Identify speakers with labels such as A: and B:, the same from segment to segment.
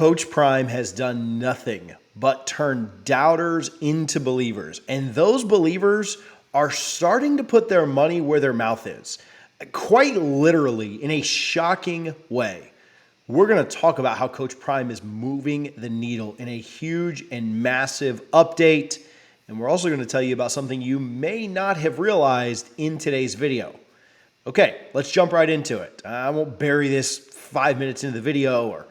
A: Coach Prime has done nothing but turn doubters into believers. And those believers are starting to put their money where their mouth is, quite literally in a shocking way. We're going to talk about how Coach Prime is moving the needle in a huge and massive update. And we're also going to tell you about something you may not have realized in today's video. Okay, let's jump right into it. I won't bury this 5 minutes into the video or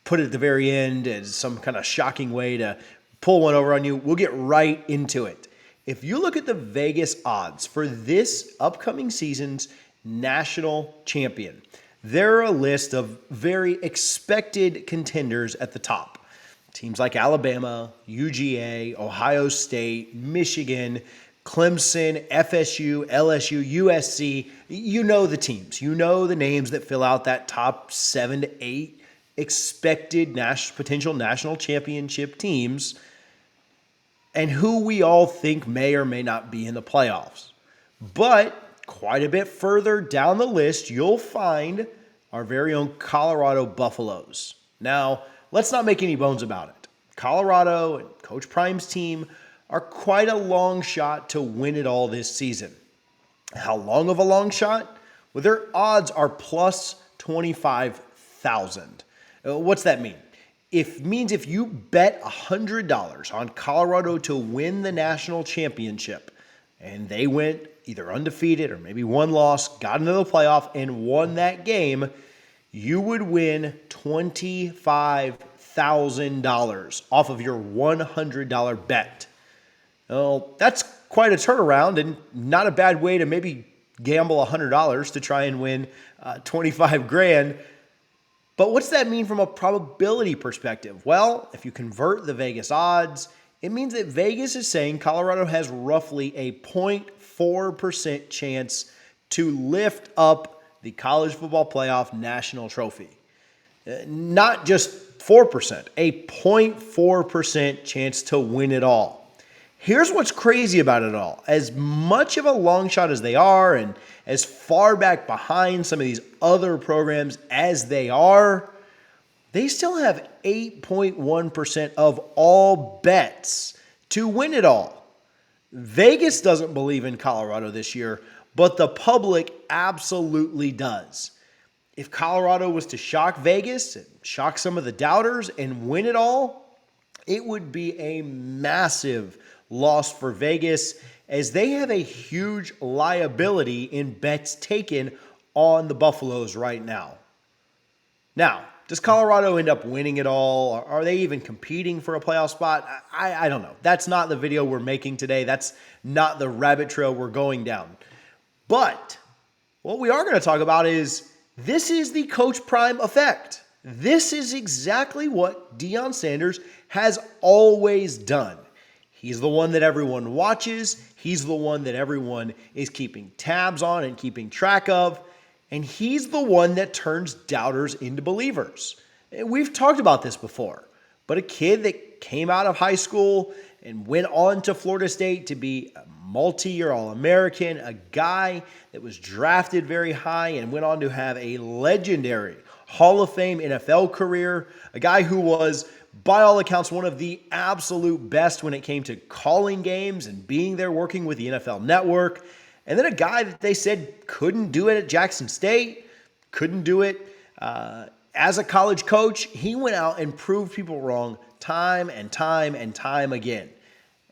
A: put it at the very end as some kind of shocking way to pull one over on you. We'll get right into it. If you look at the Vegas odds for this upcoming season's national champion, there are a list of very expected contenders at the top. Teams like Alabama, UGA, Ohio State, Michigan, Clemson, FSU, LSU, USC. You know the teams. You know the names that fill out that top 7 to 8 expected potential national championship teams and who we all think may or may not be in the playoffs. But quite a bit further down the list, you'll find our very own Colorado Buffaloes. Now, let's not make any bones about it. Colorado and Coach Prime's team are quite a long shot to win it all this season. How long of a long shot? Well, their odds are plus 25,000. What's that mean? It means if you bet $100 on Colorado to win the national championship, and they went either undefeated or maybe one loss, got into the playoff, and won that game, you would win $25,000 off of your $100 bet. Well, that's quite a turnaround and not a bad way to maybe gamble $100 to try and win 25 grand. But what's that mean from a probability perspective? Well, if you convert the Vegas odds, it means that Vegas is saying Colorado has roughly a 0.4% chance to lift up the college football playoff national trophy. Not just 4%, a 0.4% chance to win it all. Here's what's crazy about it all. As much of a long shot as they are and as far back behind some of these other programs as they are, they still have 8.1% of all bets to win it all. Vegas doesn't believe in Colorado this year, but the public absolutely does. If Colorado was to shock Vegas and shock some of the doubters and win it all, it would be a massive loss for Vegas as they have a huge liability in bets taken on the Buffaloes right now. Now, does Colorado end up winning it all? Are they even competing for a playoff spot? I don't know. That's not the video we're making today. That's not the rabbit trail we're going down. But what we are going to talk about is this is the Coach Prime effect. This is exactly what Deion Sanders has always done. He's the one that everyone watches. He's the one that everyone is keeping tabs on and keeping track of. And he's the one that turns doubters into believers. We've talked about this before, but a kid that came out of high school and went on to Florida State to be a multi-year All-American, a guy that was drafted very high and went on to have a legendary Hall of Fame NFL career, a guy who was, by all accounts, one of the absolute best when it came to calling games and being there working with the NFL Network. And then a guy that they said couldn't do it at Jackson State, couldn't do it as a college coach. He went out and proved people wrong time and time and time again.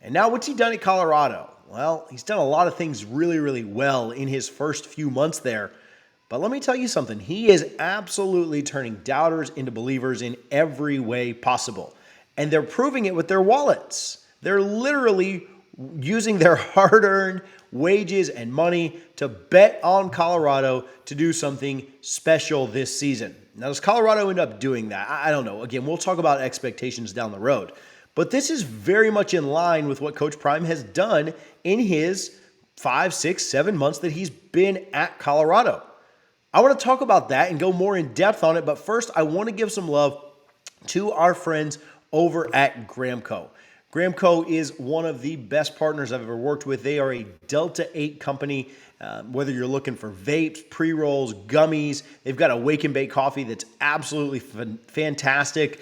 A: And now what's he done at Colorado? Well, he's done a lot of things really, really well in his first few months there. But let me tell you something. He is absolutely turning doubters into believers in every way possible. And they're proving it with their wallets. They're literally using their hard-earned wages and money to bet on Colorado to do something special this season. Now, does Colorado end up doing that? I don't know. Again, we'll talk about expectations down the road. But this is very much in line with what Coach Prime has done in his 5, 6, 7 months that he's been at Colorado. I want to talk about that and go more in depth on it. But first, I want to give some love to our friends over at Gramco. Gramco is one of the best partners I've ever worked with. They are a Delta 8 company. Whether you're looking for vapes, pre-rolls, gummies, they've got a wake and bake coffee that's absolutely fantastic.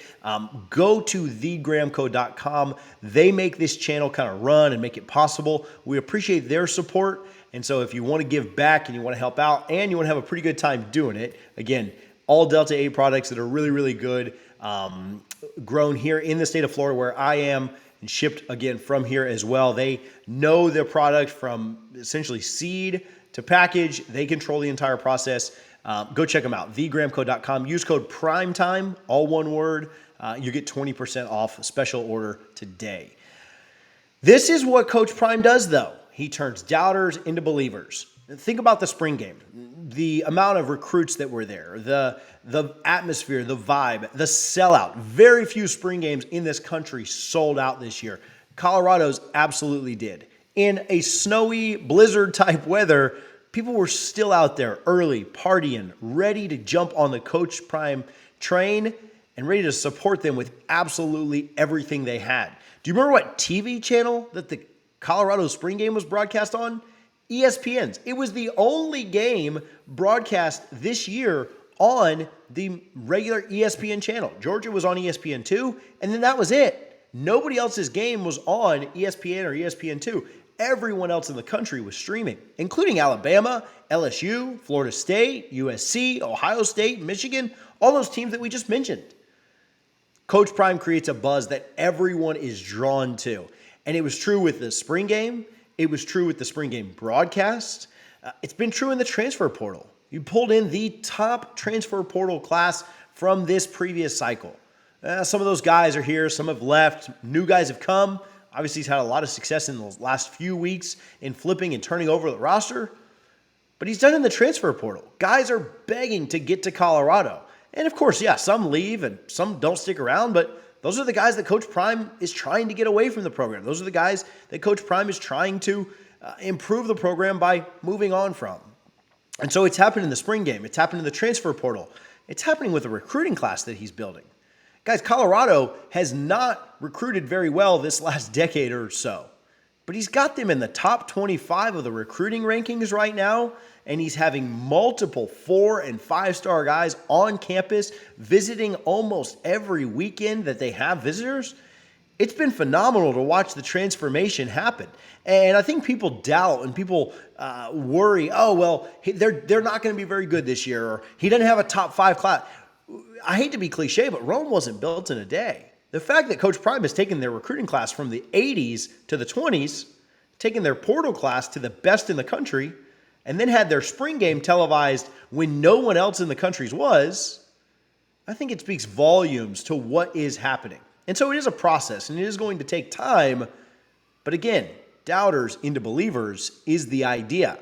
A: Go to thegramco.com. They make this channel kind of run and make it possible. We appreciate their support. And so if you want to give back and you want to help out and you want to have a pretty good time doing it, again, all Delta 8 products that are really, really good, grown here in the state of Florida where I am, and shipped again from here as well. They know their product from essentially seed to package. They control the entire process. Go check them out, thegramco.com. Use code PRIMETIME, all one word. You get 20% off a special order today. This is what Coach Prime does, though. He turns doubters into believers. Think about the spring game, the amount of recruits that were there, the atmosphere, the vibe, the sellout. Very few spring games in this country sold out this year. Colorado's absolutely did. In a snowy, blizzard-type weather, people were still out there early, partying, ready to jump on the Coach Prime train and ready to support them with absolutely everything they had. Do you remember what TV channel that the Colorado spring game was broadcast on? ESPN's. It was the only game broadcast this year on the regular ESPN channel. Georgia was on ESPN2, and then that was it. Nobody else's game was on ESPN or ESPN2. Everyone else in the country was streaming, including Alabama, LSU, Florida State, USC, Ohio State, Michigan, all those teams that we just mentioned. Coach Prime creates a buzz that everyone is drawn to. And it was true with the spring game. It was true with the spring game broadcast. It's been true in the transfer portal. You pulled in the top transfer portal class from this previous cycle. Some of those guys are here. Some have left. New guys have come. Obviously, he's had a lot of success in the last few weeks in flipping and turning over the roster. But he's done it in the transfer portal. Guys are begging to get to Colorado. And of course, yeah, some leave and some don't stick around, but those are the guys that Coach Prime is trying to get away from the program. Those are the guys that Coach Prime is trying to improve the program by moving on from. And so it's happened in the spring game. It's happened in the transfer portal. It's happening with the recruiting class that he's building. Guys, Colorado has not recruited very well this last decade or so, but he's got them in the top 25 of the recruiting rankings right now, and he's having multiple 4- and 5-star guys on campus visiting almost every weekend that they have visitors. It's been phenomenal to watch the transformation happen. And I think people doubt and people worry, oh, well, they're not going to be very good this year, or he doesn't have a top 5 class. I hate to be cliche, but Rome wasn't built in a day. The fact that Coach Prime has taken their recruiting class from the 80s to the 20s, taken their portal class to the best in the country, and then had their spring game televised when no one else in the country was, I think it speaks volumes to what is happening. And so it is a process, and it is going to take time. But again, doubters into believers is the idea.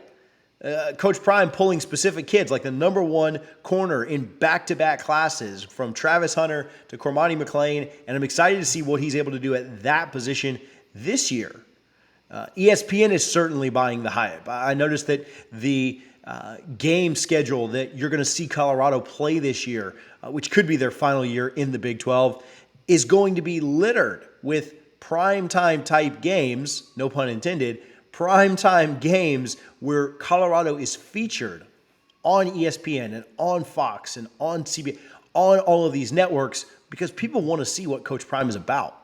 A: Coach Prime pulling specific kids, like the number 1 corner in back-to-back classes from Travis Hunter to Cormani McLean, and I'm excited to see what he's able to do at that position this year. ESPN is certainly buying the hype. I noticed that the game schedule that you're going to see Colorado play this year, which could be their final year in the Big 12, is going to be littered with primetime type games, no pun intended, primetime games where Colorado is featured on ESPN and on Fox and on CBS, on all of these networks, because people want to see what Coach Prime is about.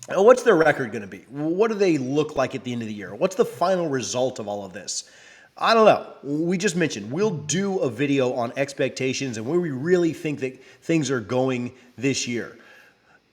A: Now, what's their record going to be? What do they look like at the end of the year? What's the final result of all of this? I don't know. We just mentioned we'll do a video on expectations and where we really think that things are going this year.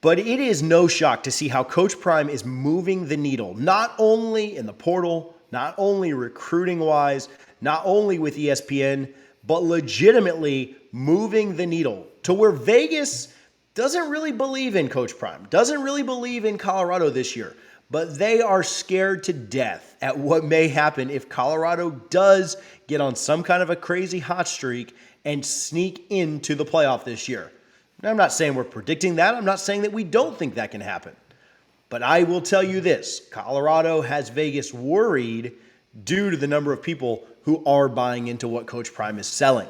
A: But it is no shock to see how Coach Prime is moving the needle, not only in the portal, not only recruiting-wise, not only with ESPN, but legitimately moving the needle to where Vegas doesn't really believe in Coach Prime, doesn't really believe in Colorado this year, but they are scared to death at what may happen if Colorado does get on some kind of a crazy hot streak and sneak into the playoff this year. Now, I'm not saying we're predicting that. I'm not saying that we don't think that can happen. But I will tell you this, Colorado has Vegas worried due to the number of people who are buying into what Coach Prime is selling.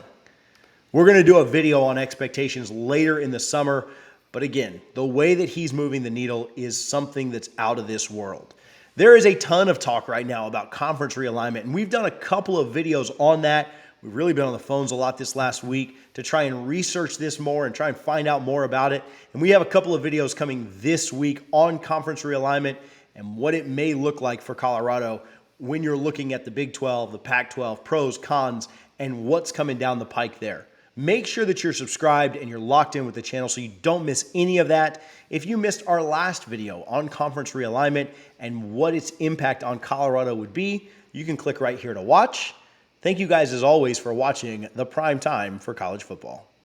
A: We're going to do a video on expectations later in the summer, But again, the way that he's moving the needle is something that's out of this world. There is a ton of talk right now about conference realignment, and we've done a couple of videos on that. We've really been on the phones a lot this last week to try and research this more and try and find out more about it. And we have a couple of videos coming this week on conference realignment and what it may look like for Colorado when you're looking at the Big 12, the Pac-12, pros, cons, and what's coming down the pike there. Make sure that you're subscribed and you're locked in with the channel so you don't miss any of that. If you missed our last video on conference realignment and what its impact on Colorado would be, you can click right here to watch. Thank you guys as always for watching the prime time for college football.